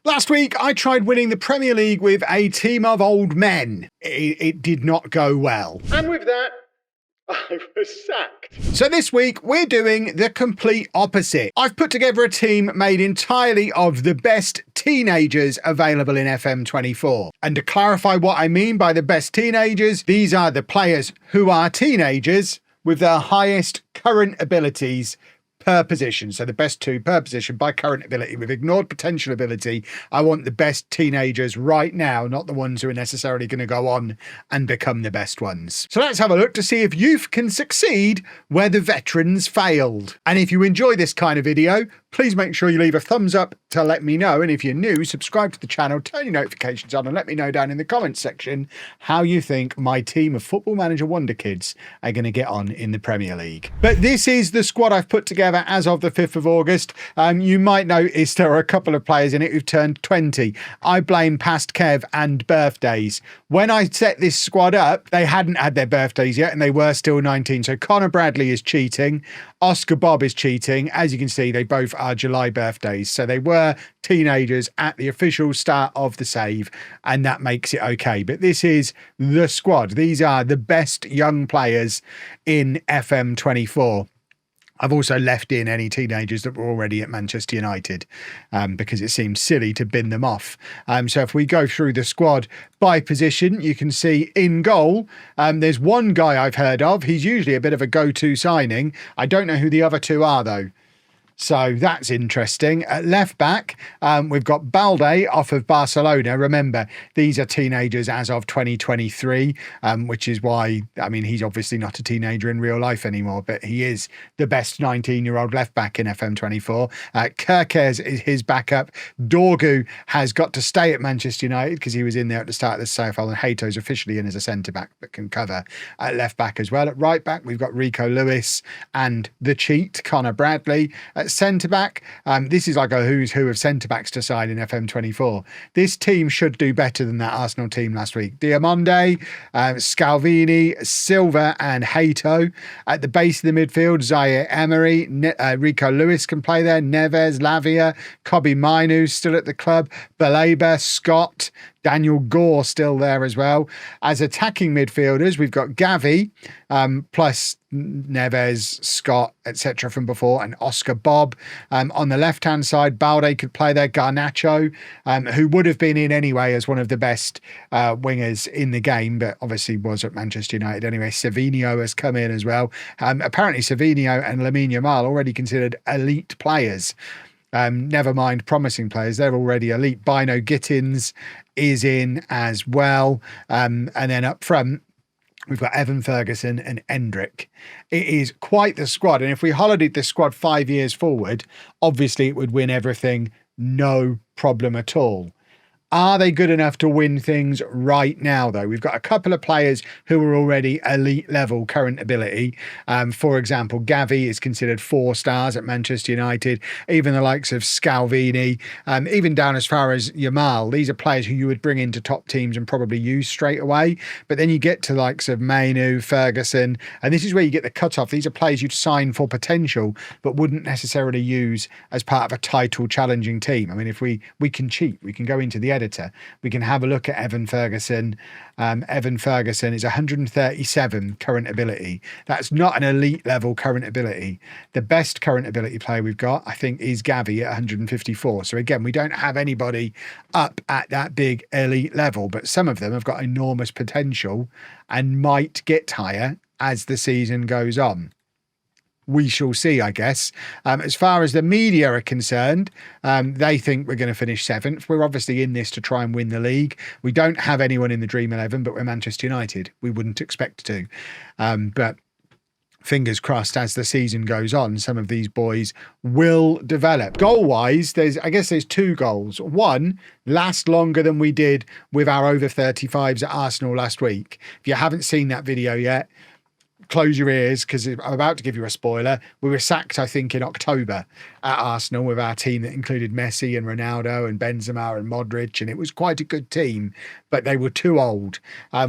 Last week, I tried winning the Premier League with a team of old men. It did not go well. And with that, I was sacked. So this week, we're doing the complete opposite. I've put together a team made entirely of the best teenagers available in FM24. And to clarify what I mean by the best teenagers, these are the players who are teenagers with their highest current abilities per position. So the best two per position by current ability. We've ignored potential ability. I want the best teenagers right now, not the ones who are necessarily going to go on and become the best ones. So let's have a look to see if youth can succeed where the veterans failed. And if you enjoy this kind of video, please make sure you leave a thumbs up to let me know. And if you're new, subscribe to the channel, turn your notifications on, and let me know down in the comments section how you think my team of Football Manager Wonder Kids are going to get on in the Premier League. But this is the squad I've put together as of the 5th of August. You might notice there are a couple of players in it who've turned 20. I blame past Kev and birthdays. When I set this squad up, they hadn't had their birthdays yet and they were still 19. So Connor Bradley is cheating. Oscar Bob is cheating. As you can see, they both are July birthdays. So they were teenagers at the official start of the save, and that makes it okay. But this is the squad. These are the best young players in FM24. I've also left in any teenagers that were already at Manchester United because it seems silly to bin them off. So if we go through the squad by position, you can see in goal, there's one guy I've heard of. He's usually a bit of a go-to signing. I don't know who the other two are, though. So that's interesting. At left back, we've got Balde off of Barcelona. Remember, these are teenagers as of 2023, which is why, I mean, he's obviously not a teenager in real life anymore, but he is the best 19-year-old left back in FM24. Kirkes is his backup. Dorgu has got to stay at Manchester United because he was in there at the start of the Southall, and Hato's officially in as a centre-back but can cover at left back as well. At right back, we've got Rico Lewis and the cheat, Connor Bradley. At centre-back, this is like a who's who of centre-backs to side in FM24. This team should do better than that Arsenal team last week. Diamonde, Scalvini, Silva and Hato. At the base of the midfield, Zaire Emery, Rico Lewis can play there, Neves, Lavia, Kobe Mainu still at the club, Baleba, Scott, Daniel Gore still there as well. As attacking midfielders, we've got Gavi, plus Neves, Scott, etc. from before, and Oscar Bob. On the left-hand side, Balde could play there, Garnacho, who would have been in anyway as one of the best wingers in the game, but obviously was at Manchester United anyway. Savinho has come in as well. Apparently Savinho and Lamine Yamal already considered elite players. Never mind promising players, they're already elite. Bino Gittins is in as well. And then up front, we've got Evan Ferguson and Endrick. It is quite the squad. And if we holidayed this squad 5 years forward, obviously it would win everything, no problem at all. Are they good enough to win things right now, though? We've got a couple of players who are already elite level current ability. For example, Gavi is considered 4 stars at Manchester United. Even the likes of Scalvini, even down as far as Yamal. These are players who you would bring into top teams and probably use straight away. But then you get to the likes of Mainu, Ferguson, and this is where you get the cutoff. These are players you'd sign for potential, but wouldn't necessarily use as part of a title challenging team. I mean, if we can cheat, we can go into the editor. We can have a look at Evan Ferguson. Evan Ferguson is 137 current ability. That's not an elite level current ability. The best current ability player we've got, I think, is Gavi at 154. So again, we don't have anybody up at that big elite level, but some of them have got enormous potential and might get higher as the season goes on. We shall see, I guess. As far as the media are concerned, they think we're going to finish 7th. We're obviously in this to try and win the league. We don't have anyone in the Dream 11, but we're Manchester United. We wouldn't expect to. But fingers crossed, as the season goes on, some of these boys will develop. Goal-wise, I guess there's 2 goals. One, last longer than we did with our over 35s at Arsenal last week. If you haven't seen that video yet, close your ears because I'm about to give you a spoiler. We were sacked, I think, in October at Arsenal with our team that included Messi and Ronaldo and Benzema and Modric, and it was quite a good team, but they were too old.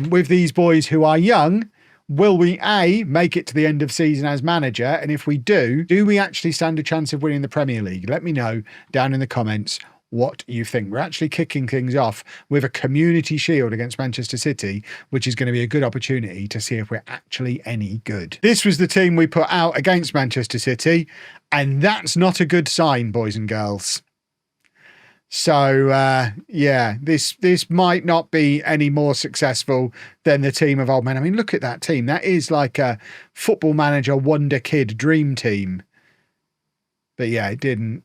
With these boys who are young, will we A, make it to the end of season as manager? And if we do we actually stand a chance of winning the Premier League? Let me know down in the comments what you think. We're actually kicking things off with a Community Shield against Manchester City, which is going to be a good opportunity to see if we're actually any good. This was the team we put out against Manchester City, and that's not a good sign, boys and girls. So, yeah, this might not be any more successful than the team of old men. I mean, look at that team. That is like a Football Manager wonderkid dream team. But yeah, it didn't.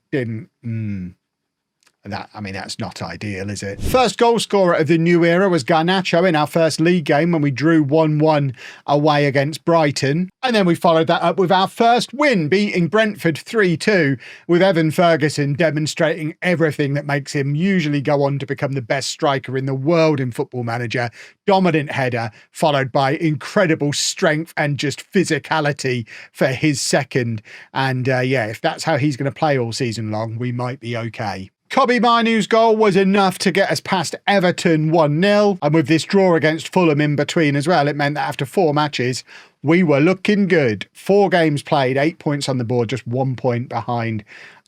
That's not ideal, is it? First goal scorer of the new era was Garnacho in our first league game when we drew 1-1 away against Brighton. And then we followed that up with our first win, beating Brentford 3-2, with Evan Ferguson demonstrating everything that makes him usually go on to become the best striker in the world in Football Manager. Dominant header, followed by incredible strength and just physicality for his second. And yeah, if that's how he's going to play all season long, we might be okay. Kobbie Mainoo's goal was enough to get us past Everton 1-0, and with this draw against Fulham in between as well, it meant that after 4 matches, we were looking good. 4 games played, 8 points on the board, just 1 point behind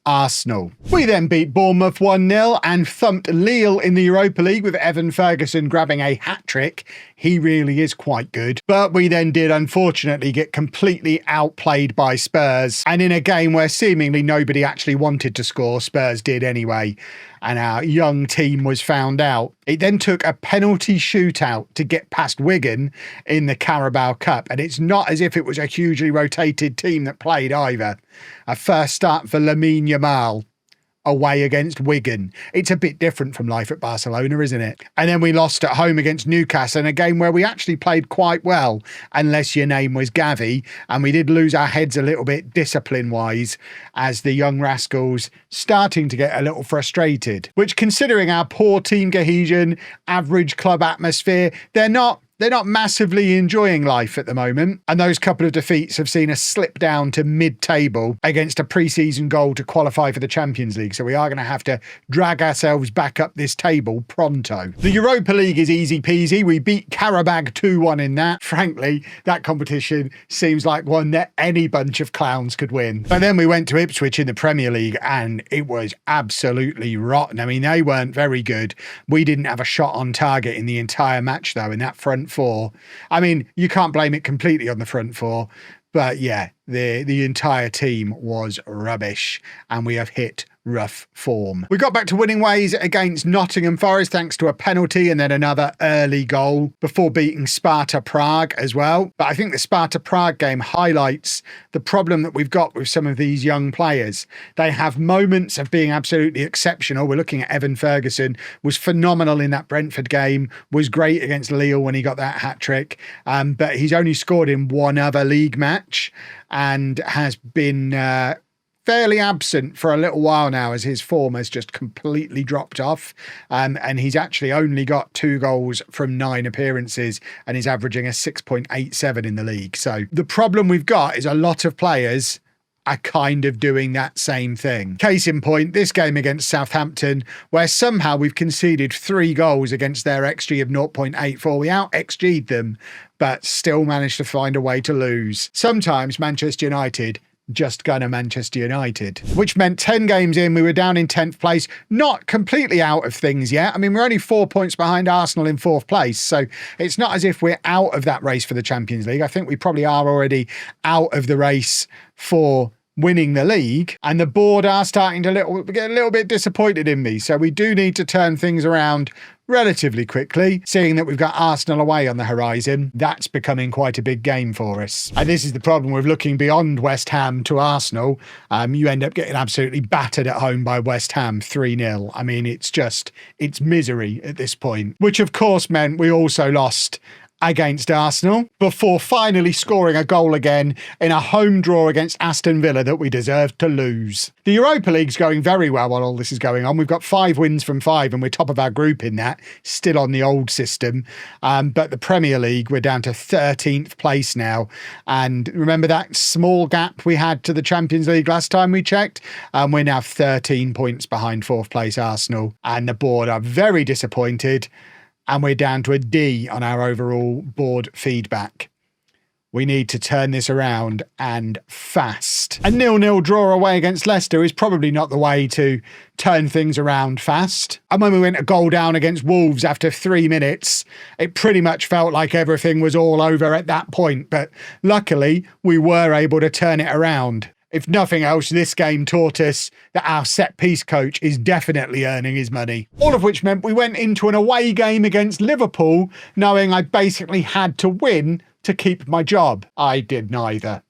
Arsenal. We then beat Bournemouth 1-0 and thumped Lille in the Europa League with Evan Ferguson grabbing a hat-trick. He really is quite good. But we then did unfortunately get completely outplayed by Spurs, and in a game where seemingly nobody actually wanted to score, Spurs did anyway, and our young team was found out. It then took a penalty shootout to get past Wigan in the Carabao Cup, and it's not as if it was a hugely rotated team that played either. A first start for Lamine Yamal away against Wigan. It's a bit different from life at Barcelona, isn't it? And then we lost at home against Newcastle in a game where we actually played quite well, unless your name was Gavi, and we did lose our heads a little bit discipline-wise as the young rascals starting to get a little frustrated, which, considering our poor team cohesion, average club atmosphere, they're not massively enjoying life at the moment, and those couple of defeats have seen us slip down to mid-table against a pre-season goal to qualify for the Champions League, so we are going to have to drag ourselves back up this table pronto. The Europa League is easy peasy. We beat Karabag 2-1 in that. Frankly, that competition seems like one that any bunch of clowns could win. But then we went to Ipswich in the Premier League, and it was absolutely rotten. I mean, they weren't very good. We didn't have a shot on target in the entire match, though, in that front 4. I mean, you can't blame it completely on the front 4, but yeah, the entire team was rubbish, and we have hit rough form. We got back to winning ways against Nottingham Forest thanks to a penalty and then another early goal before beating Sparta Prague as well. But I think the Sparta Prague game highlights the problem that we've got with some of these young players. They have moments of being absolutely exceptional. We're looking at Evan Ferguson, was phenomenal in that Brentford game, was great against Lille when he got that hat-trick, but he's only scored in 1 other league match and has been fairly absent for a little while now as his form has just completely dropped off, and he's actually only got 2 goals from 9 appearances and is averaging a 6.87 in the league. So the problem we've got is a lot of players are kind of doing that same thing. Case in point, this game against Southampton, where somehow we've conceded 3 goals against their XG of 0.84. We out XG'd them, but still managed to find a way to lose. Sometimes Manchester United just gonna Manchester United, which meant 10 games in, we were down in 10th place, not completely out of things yet. I mean, we're only 4 points behind Arsenal in 4th place, so it's not as if we're out of that race for the Champions League. I think we probably are already out of the race for winning the league, and the board are starting to get a little bit disappointed in me. So we do need to turn things around relatively quickly, seeing that we've got Arsenal away on the horizon. That's becoming quite a big game for us. And this is the problem with looking beyond West Ham to Arsenal. You end up getting absolutely battered at home by West Ham 3-0. I mean, it's misery at this point, which of course meant we also lost against Arsenal before finally scoring a goal again in a home draw against Aston Villa that we deserved to lose. The Europa League's going very well while all this is going on. We've got 5 wins from 5 and we're top of our group in that, still on the old system. But the Premier League, we're down to 13th place now. And remember that small gap we had to the Champions League last time we checked? We're now 13 points behind 4th place Arsenal, and the board are very disappointed. And we're down to a D on our overall board feedback, We need to turn this around, and fast. A 0-0 draw away against Leicester is probably not the way to turn things around fast. And when we went a goal down against Wolves after 3 minutes, it pretty much felt like everything was all over at that point. But luckily, we were able to turn it around. If nothing else, this game taught us that our set-piece coach is definitely earning his money. All of which meant we went into an away game against Liverpool knowing I basically had to win to keep my job. I did neither.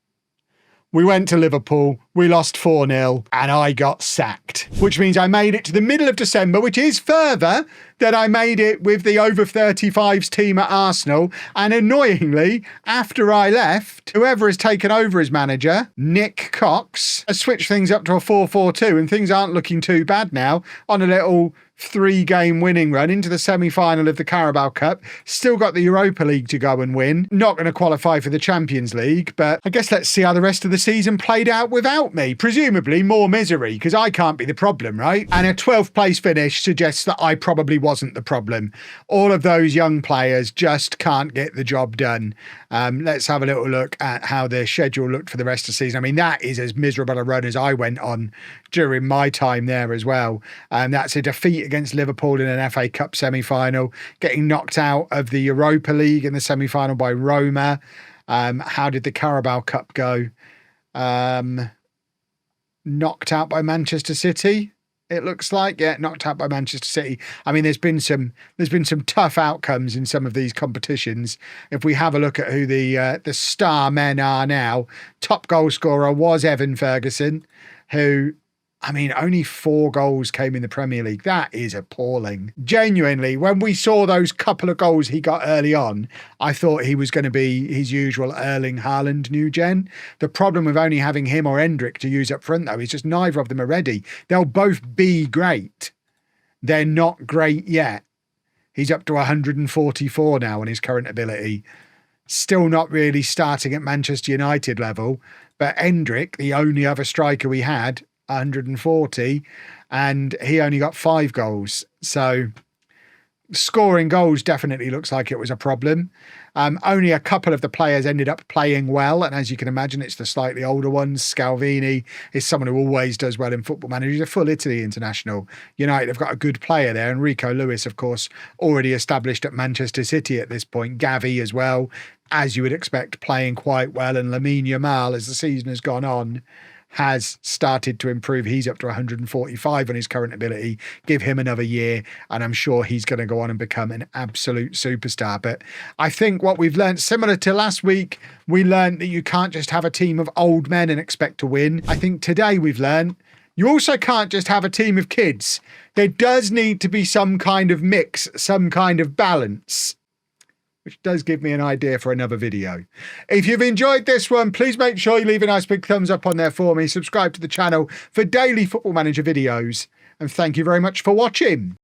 We went to Liverpool, we lost 4-0, and I got sacked. Which means I made it to the middle of December, which is further than I made it with the over 35s team at Arsenal. And annoyingly, after I left, whoever has taken over as manager, Nick Cox, has switched things up to a 4-4-2, and things aren't looking too bad now on a little 3-game winning run into the semi-final of the Carabao Cup. Still got the Europa League to go and win. Not going to qualify for the Champions League, but I guess let's see how the rest of the season played out without me. Presumably more misery, because I can't be the problem, right? And a 12th place finish suggests that I probably wasn't the problem. All of those young players just can't get the job done. Let's have a little look at how their schedule looked for the rest of the season. I mean, that is as miserable a run as I went on during my time there as well. That's a defeat against Liverpool in an FA Cup semi-final, getting knocked out of the Europa League in the semi-final by Roma. How did the Carabao Cup go? Knocked out by Manchester City, it looks like. Yeah, knocked out by Manchester City. I mean, there's been some tough outcomes in some of these competitions. If we have a look at who the star men are now, top goal scorer was Evan Ferguson, who, I mean, only 4 goals came in the Premier League. That is appalling. Genuinely, when we saw those couple of goals he got early on, I thought he was going to be his usual Erling Haaland new gen. The problem with only having him or Endrick to use up front, though, is just neither of them are ready. They'll both be great. They're not great yet. He's up to 144 now on his current ability. Still not really starting at Manchester United level. But Endrick, the only other striker we had, 140, and he only got 5 goals. So scoring goals definitely looks like it was a problem. Only a couple of the players ended up playing well, and as you can imagine, it's the slightly older ones. Scalvini is someone who always does well in Football Manager. He's a full Italy international. United have got a good player there, and Rico Lewis, of course, already established at Manchester City at this point. Gavi as well, as you would expect, playing quite well, and Lamine Yamal, as the season has gone on, has started to improve. He's up to 145 on his current ability. Give him another year, and I'm sure he's going to go on and become an absolute superstar. But I think what we've learned, similar to last week, we learned that you can't just have a team of old men and expect to win. I think today we've learned you also can't just have a team of kids. There does need to be some kind of mix, some kind of balance, which does give me an idea for another video. If you've enjoyed this one, please make sure you leave a nice big thumbs up on there for me. Subscribe to the channel for daily Football Manager videos. And thank you very much for watching.